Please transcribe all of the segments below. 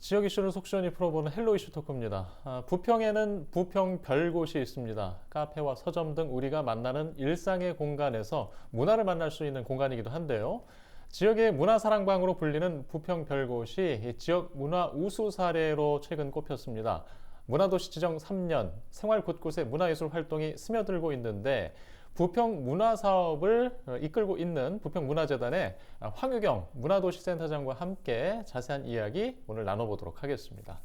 지역 이슈를 속 시원히 풀어보는 헬로 이슈 토크입니다. 부평에는 부평 별곳이 있습니다. 카페와 서점 등 우리가 만나는 일상의 공간에서 문화를 만날 수 있는 공간이기도 한데요. 지역의 문화사랑방으로 불리는 부평 별곳이 지역 문화 우수 사례로 최근 꼽혔습니다. 문화도시 지정 3년, 생활 곳곳에 문화예술 활동이 스며들고 있는데 부평 문화사업을 이끌고 있는 부평문화재단의 황유경 문화도시센터장과 함께 자세한 이야기 오늘 나눠보도록 하겠습니다.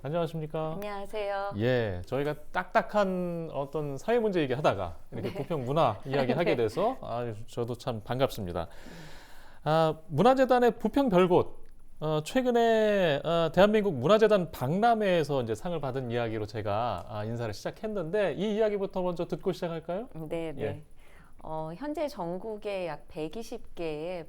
안녕하십니까? 안녕하세요. 예, 저희가 딱딱한 어떤 사회 문제 얘기하다가 이렇게 부평 문화 이야기를 하게 돼서 저도 참 반갑습니다. 문화재단의 부평 별곳 최근에 대한민국 문화재단 박람회에서 이제 상을 받은 이야기로 제가 인사를 시작했는데 이 이야기부터 먼저 듣고 시작할까요? 네, 네. 예. 현재 전국에 약 120개의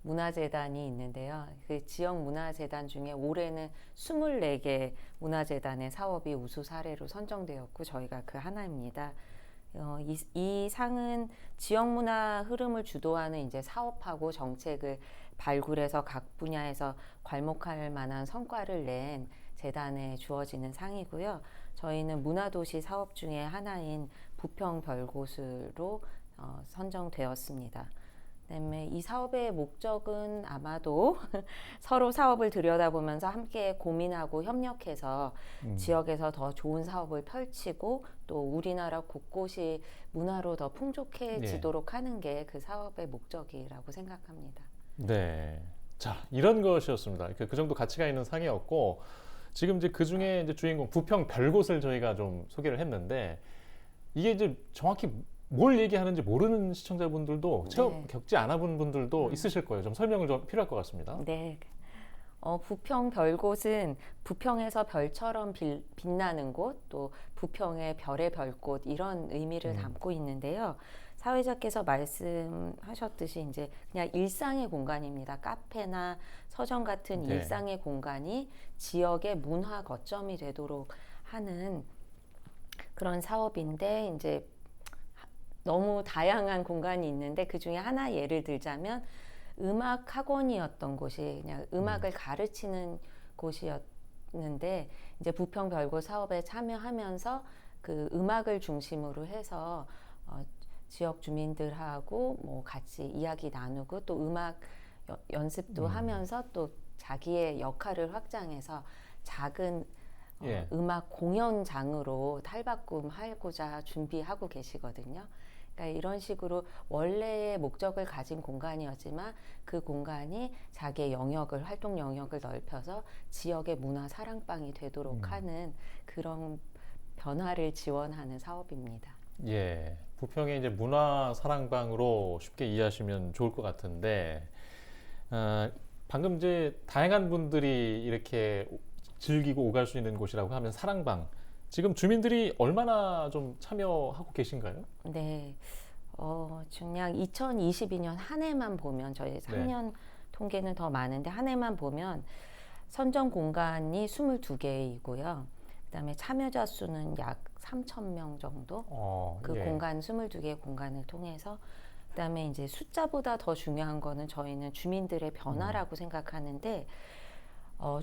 문화재단이 있는데요. 그 지역 문화재단 중에 올해는 24개 문화재단의 사업이 우수 사례로 선정되었고 저희가 그 하나입니다. 이 상은 지역 문화 흐름을 주도하는 이제 사업하고 정책을 발굴해서 각 분야에서 괄목할 만한 성과를 낸 재단에 주어지는 상이고요. 저희는 문화도시 사업 중에 하나인 부평 별곳으로 선정되었습니다. 그다음에 이 사업의 목적은 아마도 서로 사업을 들여다보면서 함께 고민하고 협력해서 지역에서 더 좋은 사업을 펼치고 또 우리나라 곳곳이 문화로 더 풍족해지도록 하는 게 그 사업의 목적이라고 생각합니다. 네. 자, 이런 것이었습니다. 그 정도 가치가 있는 상이었고, 지금 이제 그 중에 이제 주인공 부평 별곳을 저희가 좀 소개를 했는데, 이게 이제 정확히 뭘 얘기하는지 모르는 시청자분들도 체험 겪지 않아 본 분들도 있으실 거예요. 좀 설명을 좀 필요할 것 같습니다. 네. 부평 별곳은 부평에서 별처럼 빛나는 곳, 또 부평의 별의 별꽃 이런 의미를 담고 있는데요. 사회자께서 말씀하셨듯이 이제 그냥 일상의 공간입니다. 카페나 서점 같은 일상의 공간이 지역의 문화 거점이 되도록 하는 그런 사업인데 이제 너무 다양한 공간이 있는데 그 중에 하나 예를 들자면 음악 학원이었던 곳이 그냥 음악을 가르치는 곳이었는데 이제 부평 별곳 사업에 참여하면서 그 음악을 중심으로 해서 지역 주민들하고 뭐 같이 이야기 나누고 또 음악 연습도 하면서 또 자기의 역할을 확장해서 작은 음악 공연장으로 탈바꿈하고자 준비하고 계시거든요. 그러니까 이런 식으로 원래의 목적을 가진 공간이었지만 그 공간이 자기의 영역을 활동 영역을 넓혀서 지역의 문화 사랑방이 되도록 하는 그런 변화를 지원하는 사업입니다. 예, 부평의 이제 문화 사랑방으로 쉽게 이해하시면 좋을 것 같은데, 방금 이제 다양한 분들이 이렇게 즐기고 오갈 수 있는 곳이라고 하면 사랑방. 지금 주민들이 얼마나 좀 참여하고 계신가요? 네, 그냥 2022년 한 해만 보면 저희 3년 통계는 더 많은데 한 해만 보면 선정 공간이 22개이고요. 그다음에 참여자 수는 약 3,000명 정도. 공간 22개 공간을 통해서 그다음에 이제 숫자보다 더 중요한 거는 저희는 주민들의 변화라고 생각하는데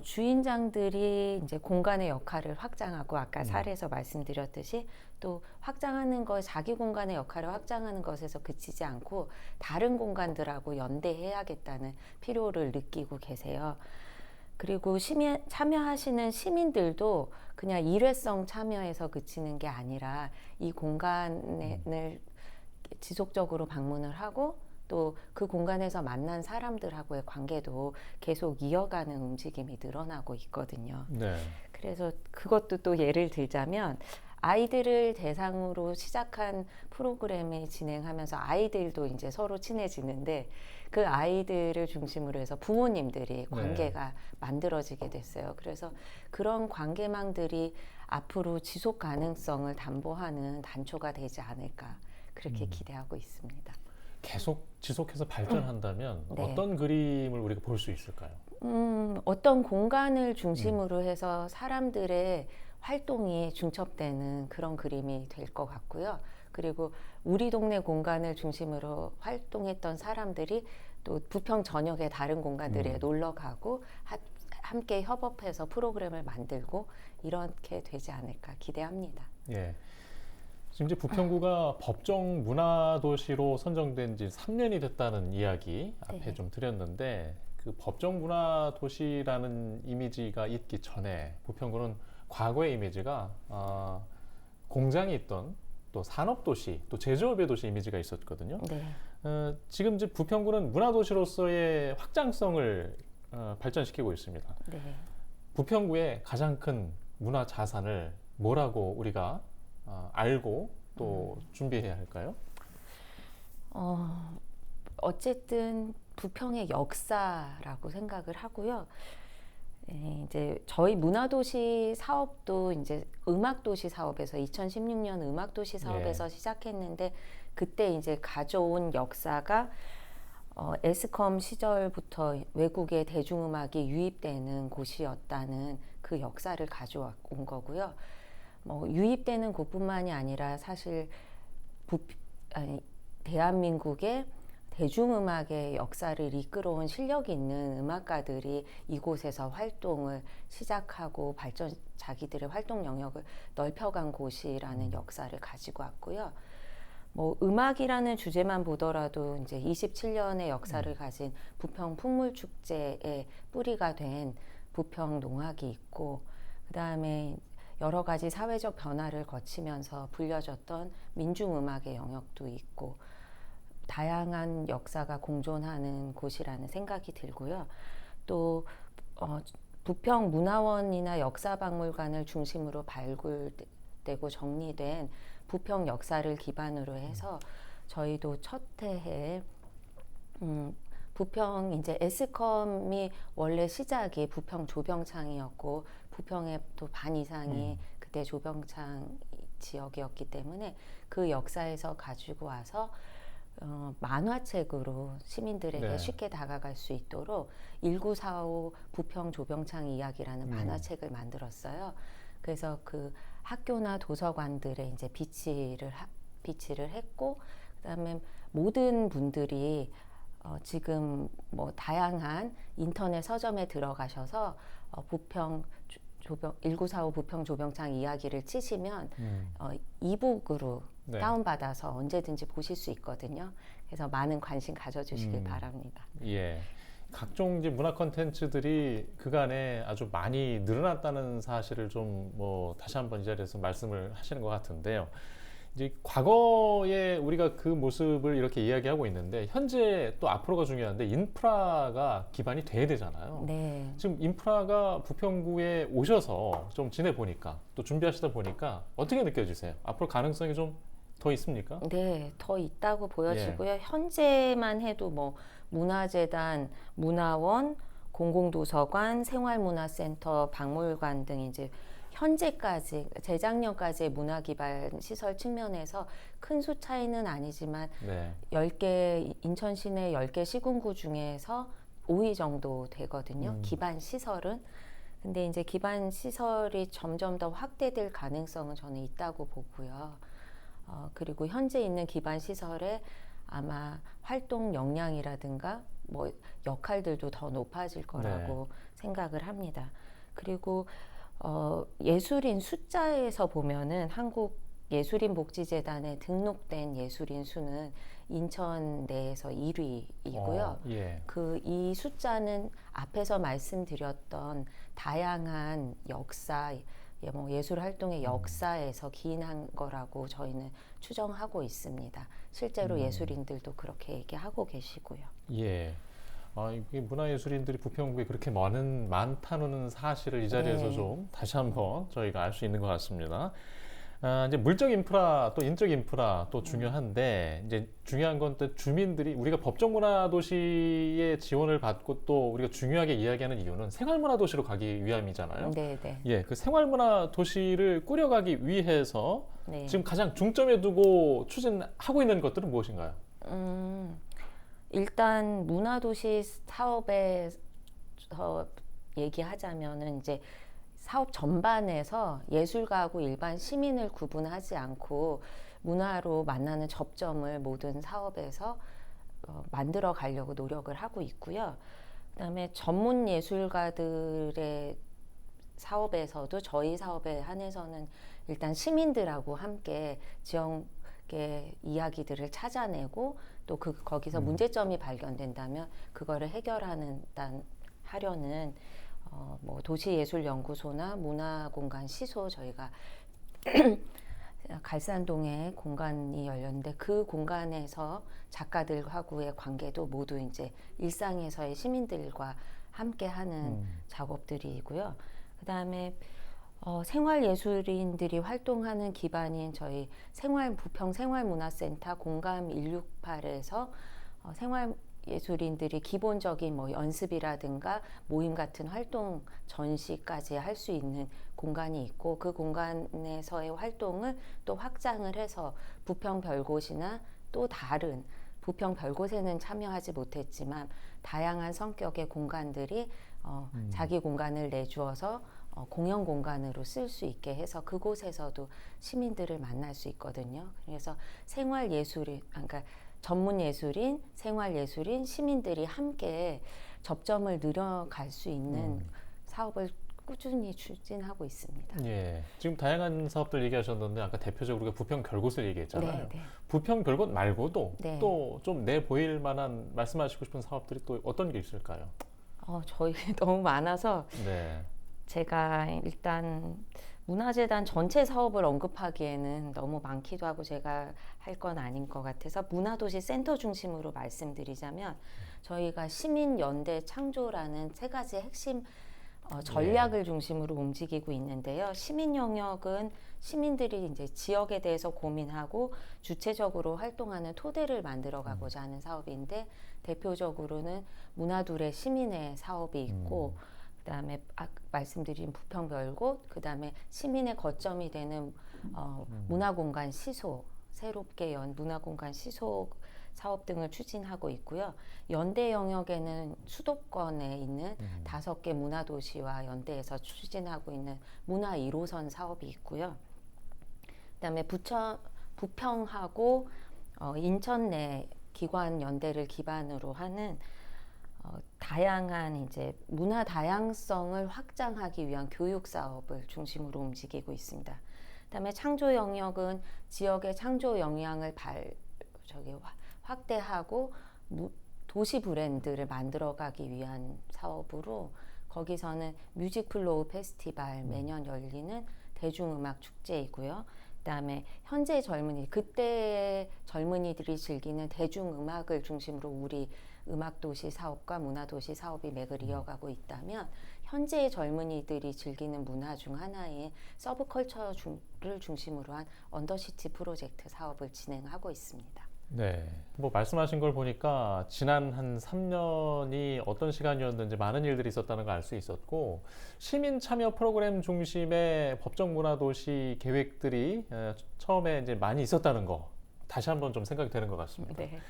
주인장들이 이제 공간의 역할을 확장하고 아까 사례에서 말씀드렸듯이 또 확장하는 것 자기 공간의 역할을 확장하는 것에서 그치지 않고 다른 공간들하고 연대해야겠다는 필요를 느끼고 계세요. 그리고 참여하시는 시민들도 그냥 일회성 참여에서 그치는 게 아니라 이 공간을 지속적으로 방문을 하고 또 그 공간에서 만난 사람들하고의 관계도 계속 이어가는 움직임이 늘어나고 있거든요. 네. 그래서 그것도 또 예를 들자면 아이들을 대상으로 시작한 프로그램을 진행하면서 아이들도 이제 서로 친해지는데 그 아이들을 중심으로 해서 부모님들이 관계가 만들어지게 됐어요. 그래서 그런 관계망들이 앞으로 지속 가능성을 담보하는 단초가 되지 않을까 그렇게 기대하고 있습니다. 계속 지속해서 발전한다면 어떤 그림을 우리가 볼 수 있을까요? 어떤 공간을 중심으로 해서 사람들의 활동이 중첩되는 그런 그림이 될 것 같고요. 그리고 우리 동네 공간을 중심으로 활동했던 사람들이 또 부평 전역의 다른 공간들에 놀러 가고 함께 협업해서 프로그램을 만들고 이렇게 되지 않을까 기대합니다. 예. 지금 이제 부평구가 법정 문화도시로 선정된 지 3년이 됐다는 이야기 앞에 네. 좀 드렸는데 그 법정 문화도시라는 이미지가 있기 전에 부평구는 과거의 이미지가 공장이 있던 또 산업도시 또 제조업의 도시 이미지가 있었거든요. 네. 지금 이제 부평구는 문화도시로서의 확장성을 발전시키고 있습니다. 네. 부평구의 가장 큰 문화 자산을 뭐라고 우리가 알고 또 준비해야 할까요? 어쨌든 부평의 역사라고 생각을 하고요. 이제 저희 문화도시 사업도 이제 음악도시 사업에서 2016년 음악도시 사업에서 시작했는데 그때 이제 가져온 역사가 에스컴 시절부터 외국의 대중음악이 유입되는 곳이었다는 그 역사를 가져온 거고요. 뭐 유입되는 곳뿐만이 아니라 사실 대한민국의 대중음악의 역사를 이끌어온 실력이 있는 음악가들이 이곳에서 활동을 시작하고 자기들의 활동 영역을 넓혀간 곳이라는 역사를 가지고 왔고요. 뭐 음악이라는 주제만 보더라도 이제 27년의 역사를 가진 부평 풍물축제의 뿌리가 된 부평 농악이 있고, 그다음에 여러 가지 사회적 변화를 거치면서 불려졌던 민중음악의 영역도 있고 다양한 역사가 공존하는 곳이라는 생각이 들고요. 또 부평 문화원이나 역사박물관을 중심으로 발굴되고 정리된 부평 역사를 기반으로 해서 저희도 첫 해에 부평 이제 에스컴이 원래 시작이 부평 조병창이었고 부평의 또 반 이상이 그때 조병창 지역이었기 때문에 그 역사에서 가지고 와서 만화책으로 시민들에게 쉽게 다가갈 수 있도록 1945 부평 조병창 이야기라는 만화책을 만들었어요. 그래서 그 학교나 도서관들에 이제 비치를 했고, 그다음에 모든 분들이 지금 뭐 다양한 인터넷 서점에 들어가셔서 부평 1945 부평 조병창 이야기를 치시면 이북으로 다운받아서 언제든지 보실 수 있거든요. 그래서 많은 관심 가져주시길 바랍니다. 예. 각종 이제 문화 콘텐츠들이 그간에 아주 많이 늘어났다는 사실을 좀 뭐 다시 한번 이 자리에서 말씀을 하시는 것 같은데요. 이제 과거에 우리가 그 모습을 이렇게 이야기하고 있는데 현재 또 앞으로가 중요한데 인프라가 기반이 돼야 되잖아요. 네. 지금 인프라가 부평구에 오셔서 좀 지내보니까 또 준비하시다 보니까 어떻게 느껴지세요? 앞으로 가능성이 좀 더 있습니까? 네, 더 있다고 보여지고요. 현재만 해도 뭐 문화재단, 문화원, 공공도서관, 생활문화센터, 박물관 등 이제 현재까지 재작년까지의 문화기반 시설 측면에서 큰 수 차이는 아니지만 10개 인천 시내 10개 시군구 중에서 5위 정도 되거든요. 기반 시설은. 근데 이제 기반 시설이 점점 더 확대될 가능성은 저는 있다고 보고요. 그리고 현재 있는 기반 시설에 아마 활동 역량이라든가 뭐 역할들도 더 높아질 거라고 생각을 합니다. 그리고 예술인 숫자에서 보면은 한국 예술인복지재단에 등록된 예술인 수는 인천 내에서 1위이고요. 이 숫자는 앞에서 말씀드렸던 다양한 역사, 뭐 예술 활동의 역사에서 기인한 거라고 저희는 추정하고 있습니다. 실제로 예술인들도 그렇게 얘기하고 계시고요. 예. 이게 문화예술인들이 부평구에 그렇게 많다는 사실을 이 자리에서 좀 다시 한번 저희가 알 수 있는 것 같습니다. 이제 물적 인프라 또 인적 인프라 또 중요한데 이제 중요한 건 또 주민들이 우리가 법정문화도시의 지원을 받고 또 우리가 중요하게 이야기하는 이유는 생활문화도시로 가기 위함이잖아요. 네네. 예, 그 생활문화도시를 꾸려가기 위해서 네. 지금 가장 중점에 두고 추진하고 있는 것들은 무엇인가요? 일단 문화도시 사업에서 얘기하자면은 이제 사업 전반에서 예술가하고 일반 시민을 구분하지 않고 문화로 만나는 접점을 모든 사업에서 만들어 가려고 노력을 하고 있고요. 그다음에 전문 예술가들의 사업에서도 저희 사업에 한해서는 일단 시민들하고 함께 지역의 이야기들을 찾아내고 또 거기서 문제점이 발견된다면 그거를 하려는 뭐 도시예술연구소나 문화공간 시소 저희가 갈산동에 공간이 열렸는데 그 공간에서 작가들하고의 관계도 모두 이제 일상에서의 시민들과 함께하는 작업들이고요. 그다음에 생활예술인들이 활동하는 기반인 저희 부평 생활문화센터 공감 168에서 생활예술인들이 기본적인 뭐 연습이라든가 모임 같은 활동 전시까지 할 수 있는 공간이 있고 그 공간에서의 활동을 또 확장을 해서 부평 별곳이나 또 다른 부평 별곳에는 참여하지 못했지만 다양한 성격의 공간들이 자기 공간을 내주어서 공연 공간으로 쓸 수 있게 해서 그곳에서도 시민들을 만날 수 있거든요. 그래서 생활예술인, 그러니까 전문예술인, 생활예술인, 시민들이 함께 접점을 늘어갈 수 있는 사업을 꾸준히 추진하고 있습니다. 예, 지금 다양한 사업들 얘기하셨는데 아까 대표적으로 부평 별곳을 얘기했잖아요. 네, 네. 부평 별곳 말고도 네. 또 좀 내보일 만한 말씀하시고 싶은 사업들이 또 어떤 게 있을까요? 저희 너무 많아서 네. 제가 일단 문화재단 전체 사업을 언급하기에는 너무 많기도 하고 제가 할 건 아닌 것 같아서 문화도시 센터 중심으로 말씀드리자면 저희가 시민연대 창조라는 세 가지 핵심 전략을 중심으로 움직이고 있는데요. 시민 영역은 시민들이 이제 지역에 대해서 고민하고 주체적으로 활동하는 토대를 만들어가고자 하는 사업인데 대표적으로는 문화둘의 시민의 사업이 있고 그다음에 말씀드린 부평별곳, 그다음에 시민의 거점이 되는 문화공간 시소, 새롭게 연 문화공간 시소 사업 등을 추진하고 있고요. 연대 영역에는 수도권에 있는 5개 문화도시와 연대에서 추진하고 있는 문화 1호선 사업이 있고요. 그다음에 부평하고 인천 내 기관 연대를 기반으로 하는 다양한 이제 문화 다양성을 확장하기 위한 교육 사업을 중심으로 움직이고 있습니다. 그다음에 창조 영역은 지역의 창조 역량을 확대하고 도시 브랜드를 만들어가기 위한 사업으로 거기서는 뮤직플로우 페스티벌 매년 열리는 대중음악 축제이고요. 그다음에 현재 그때의 젊은이들이 즐기는 대중음악을 중심으로 우리 음악도시 사업과 문화도시 사업이 맥을 이어가고 있다면 현재의 젊은이들이 즐기는 문화 중 하나인 서브컬처를 중심으로 한 언더시티 프로젝트 사업을 진행하고 있습니다. 네, 뭐 말씀하신 걸 보니까 지난 한 3년이 어떤 시간이었는지 많은 일들이 있었다는 걸 알 수 있었고 시민 참여 프로그램 중심의 법정 문화도시 계획들이 처음에 이제 많이 있었다는 거 다시 한번 좀 생각이 되는 것 같습니다. 네.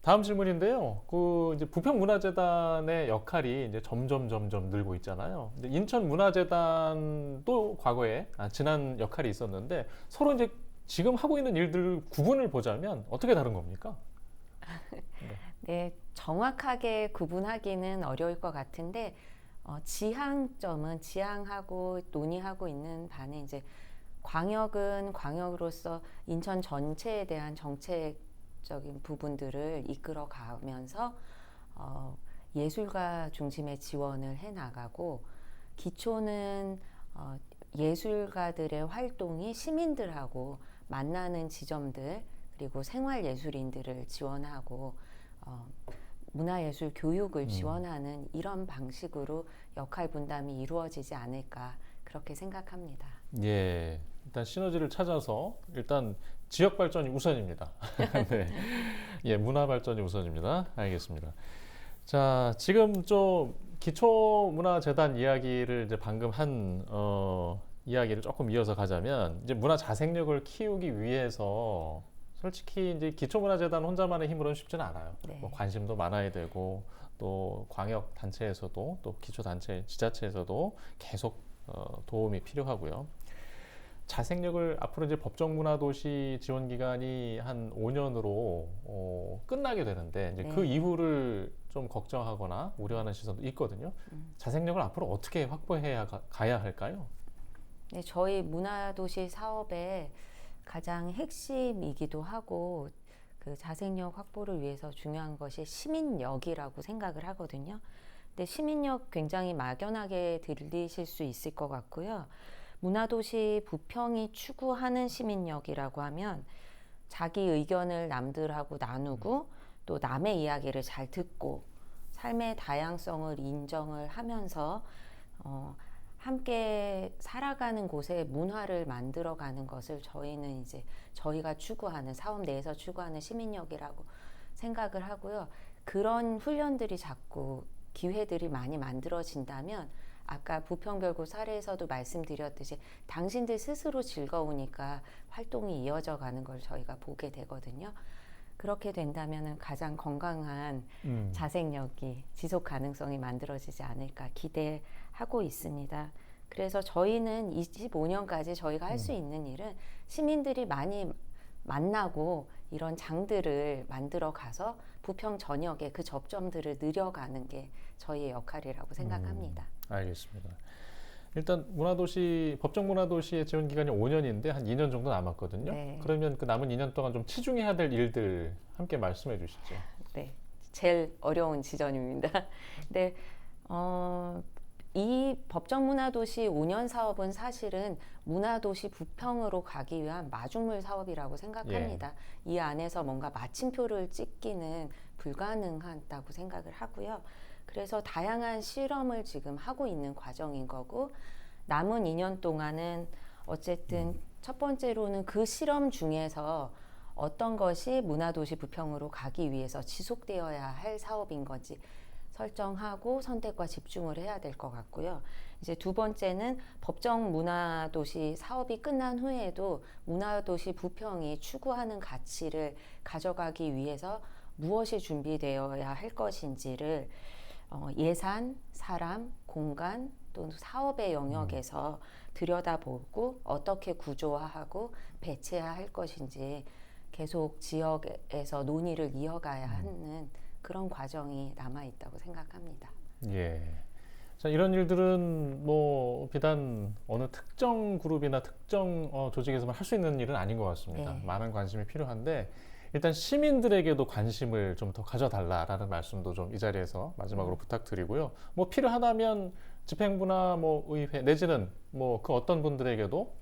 다음 질문인데요. 이제 부평문화재단의 역할이 이제 점점 늘고 있잖아요. 근데 인천문화재단도 과거에 지난 역할이 있었는데 서로 이제 지금 하고 있는 일들 구분을 보자면 어떻게 다른 겁니까? 네, 정확하게 구분하기는 어려울 것 같은데 지향하고 논의하고 있는 바는 이제 광역은 광역으로서 인천 전체에 대한 정책적인 부분들을 이끌어 가면서 예술가 중심의 지원을 해 나가고 기초는 예술가들의 활동이 시민들하고 만나는 지점들 그리고 생활예술인들을 지원하고 문화예술 교육을 지원하는 이런 방식으로 역할 분담이 이루어지지 않을까 그렇게 생각합니다. 예, 일단 시너지를 찾아서 일단 지역 발전이 우선입니다. 네, 예, 문화 발전이 우선입니다. 알겠습니다. 자, 지금 좀 기초문화재단 이야기를 이제 방금 한 이야기를 조금 이어서 가자면 이제 문화 자생력을 키우기 위해서 솔직히 이제 기초문화재단 혼자만의 힘으로는 쉽지는 않아요. 네. 뭐 관심도 많아야 되고 또 광역 단체에서도 또 기초단체, 지자체에서도 계속 도움이 필요하고요. 자생력을 앞으로 이제 법정문화도시 지원 기간이 한 5년으로 끝나게 되는데 이제 네. 그 이후를 좀 좀 걱정하거나 우려하는 시선도 있거든요. 자생력을 앞으로 어떻게 확보해야 가야 할까요? 네, 저희 문화도시 사업의 가장 핵심이기도 하고 그 자생력 확보를 위해서 중요한 것이 시민력이라고 생각을 하거든요. 근데 시민력 굉장히 막연하게 들리실 수 있을 것 같고요. 문화도시 부평이 추구하는 시민력이라고 하면 자기 의견을 남들하고 나누고 또 남의 이야기를 잘 듣고 삶의 다양성을 인정을 하면서 함께 살아가는 곳에 문화를 만들어가는 것을 저희는 이제 저희가 추구하는 사업 내에서 추구하는 시민력이라고 생각을 하고요. 그런 훈련들이 자꾸 기회들이 많이 만들어진다면 아까 부평별고 사례에서도 말씀드렸듯이 당신들 스스로 즐거우니까 활동이 이어져 가는 걸 저희가 보게 되거든요. 그렇게 된다면 가장 건강한 자생력이 지속 가능성이 만들어지지 않을까 기대하고 있습니다. 그래서 저희는 25년까지 저희가 할 수 있는 일은 시민들이 많이 만나고 이런 장들을 만들어 가서 부평 전역에 그 접점들을 늘려가는 게 저희의 역할이라고 생각합니다. 알겠습니다. 일단 법정 문화도시의 지원 기간이 5년인데 한 2년 정도 남았거든요. 네. 그러면 그 남은 2년 동안 좀 치중해야 될 일들 함께 말씀해 주시죠. 네, 제일 어려운 지점입니다. 근데 이 법정문화도시 5년 사업은 사실은 문화도시 부평으로 가기 위한 마중물 사업이라고 생각합니다. 이 안에서 뭔가 마침표를 찍기는 불가능하다고 생각을 하고요. 그래서 다양한 실험을 지금 하고 있는 과정인 거고 남은 2년 동안은 어쨌든 첫 번째로는 그 실험 중에서 어떤 것이 문화도시 부평으로 가기 위해서 지속되어야 할 사업인 건지 설정하고 선택과 집중을 해야 될 것 같고요. 이제 두 번째는 법정 문화도시 사업이 끝난 후에도 문화도시 부평이 추구하는 가치를 가져가기 위해서 무엇이 준비되어야 할 것인지를 예산, 사람, 공간 또 사업의 영역에서 들여다보고 어떻게 구조화하고 배치할 것인지 계속 지역에서 논의를 이어가야 하는 그런 과정이 남아 있다고 생각합니다. 예. 자, 이런 일들은 뭐 비단 어느 특정 그룹이나 특정 조직에서만 할 수 있는 일은 아닌 것 같습니다. 네. 많은 관심이 필요한데 일단 시민들에게도 관심을 좀 더 가져달라라는 말씀도 좀 이 자리에서 마지막으로 부탁드리고요. 뭐 필요하다면 집행부나 뭐 의회 내지는 뭐 그 어떤 분들에게도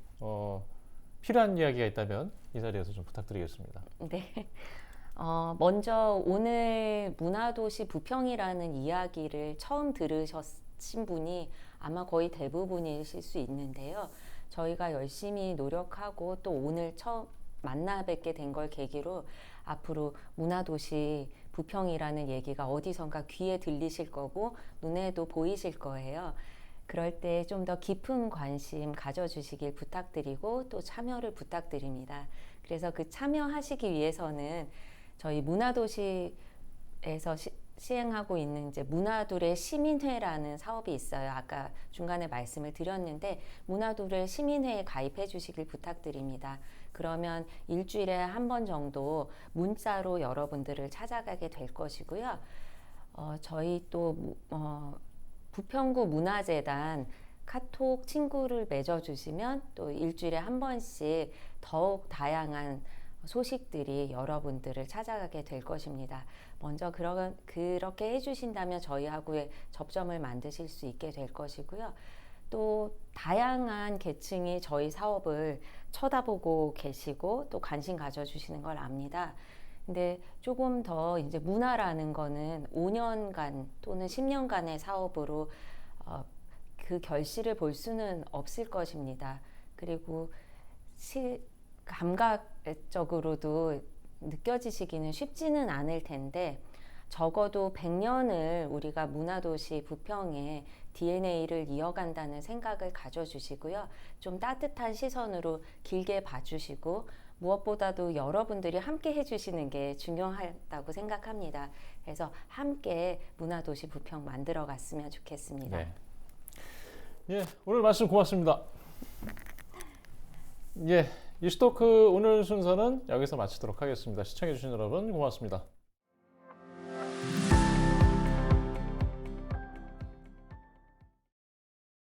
필요한 이야기가 있다면 이 자리에서 좀 부탁드리겠습니다. 네. 먼저 오늘 문화도시 부평이라는 이야기를 처음 들으신 분이 아마 거의 대부분이실 수 있는데요. 저희가 열심히 노력하고 또 오늘 처음 만나 뵙게 된 걸 계기로 앞으로 문화도시 부평이라는 얘기가 어디선가 귀에 들리실 거고 눈에도 보이실 거예요. 그럴 때 좀 더 깊은 관심 가져주시길 부탁드리고 또 참여를 부탁드립니다. 그래서 그 참여하시기 위해서는 저희 문화도시에서 시행하고 있는 이제 문화도래 시민회라는 사업이 있어요. 아까 중간에 말씀을 드렸는데 문화도래 시민회에 가입해 주시길 부탁드립니다. 그러면 일주일에 한 번 정도 문자로 여러분들을 찾아가게 될 것이고요. 저희 또 부평구 문화재단 카톡 친구를 맺어주시면 또 일주일에 한 번씩 더욱 다양한 소식들이 여러분들을 찾아가게 될 것입니다. 먼저 그렇게 해주신다면 저희하고의 접점을 만드실 수 있게 될 것이고요. 또 다양한 계층이 저희 사업을 쳐다보고 계시고 또 관심 가져주시는 걸 압니다. 근데 조금 더 이제 문화라는 거는 5년간 또는 10년간의 사업으로 그 결실을 볼 수는 없을 것입니다. 그리고 감각적으로도 느껴지시기는 쉽지는 않을 텐데 적어도 100년을 우리가 문화도시 부평의 DNA를 이어간다는 생각을 가져주시고요. 좀 따뜻한 시선으로 길게 봐주시고 무엇보다도 여러분들이 함께 해주시는 게 중요하다고 생각합니다. 그래서 함께 문화도시 부평 만들어 갔으면 좋겠습니다. 네. 예, 오늘 말씀 고맙습니다. 예, 이슈토크 오늘 순서는 여기서 마치도록 하겠습니다. 시청해주신 여러분 고맙습니다.